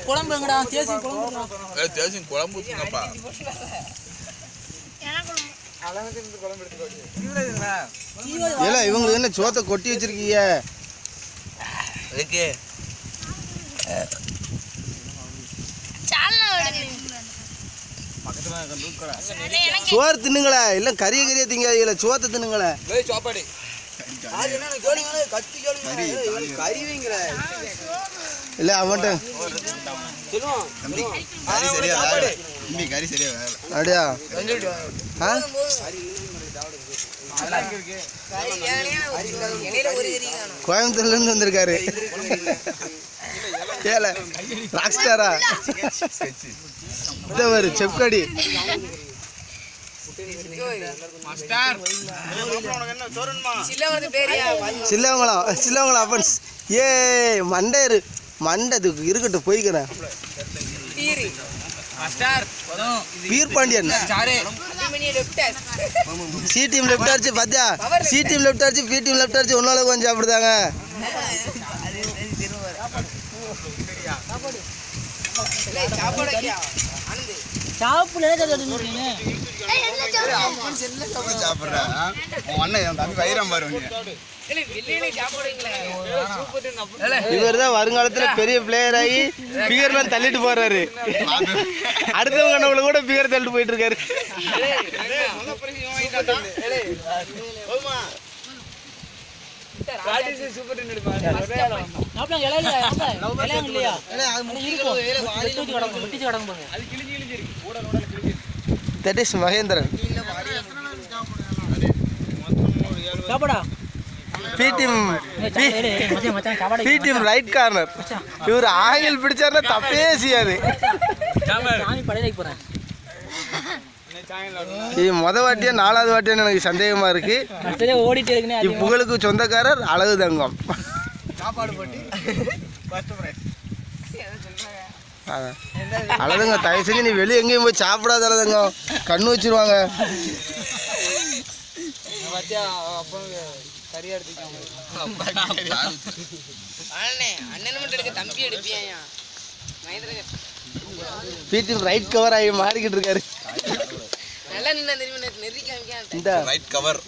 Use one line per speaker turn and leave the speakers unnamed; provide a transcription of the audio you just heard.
குழம்பு எங்கடா தேசி குழம்பு
தேசி குழம்பு ஊத்துங்கப்பா
ஏல இவங்களுக்கு என்ன சோத்தை கொட்டி வச்சிருக்கீங்க
அதுக்கு
சோறு தின்னுங்களே இல்ல கறிய திங்காதீங்கள சோத்தை தின்னுங்களே
சாப்பாடு
இல்ல அவன்கிட்ட அப்படியா கோயம்புத்தூர்ல இருந்து வந்திருக்காரு ஏல ராக் ஸ்டாரா இதவரு செப்கடி சில்லவங்களா அப்பன்ஸ் ஏ மண்டேரு மண்டதுக்கு இருக்கட்டும் போய்க்கிறேன் Peer Pandian C team left அடிச்சு பாத்தியா சி டீம் லெஃப்ட் அடிச்சு பி டீம் லெஃப்ட் அடிச்சு ஒன்னால கொஞ்சம் சாப்பிடுதாங்க இவர் தான் வருங்காலத்துல பெரிய பிளேயர் ஆகி பிகர்லாம் தள்ளிட்டு போறாரு அடுத்தவங்க நம்மள கூட பிகர் தள்ளிட்டு போயிட்டு இருக்காரு that is Mahendran B team right corner இவர் ஆங்கிள் பிடிச்சாருன்னா தப்பே செய்யாது இது முத வாட்டியா நாலாவது வாட்டியான்னு எனக்கு சந்தேகமா இருக்கு இப்புகழுக்கு சொந்தக்காரர் அழகு தங்கம் அழகுங்க தயவு செஞ்சு நீ வெளியே எங்கேயும் போய் சாப்பிடாத அழகுங்க கண்ணு வச்சிருவாங்க பி டீம் ரைட் கவர் ஆகி மாறிக்கிட்டு இருக்காரு இந்த
ரைட் கவர்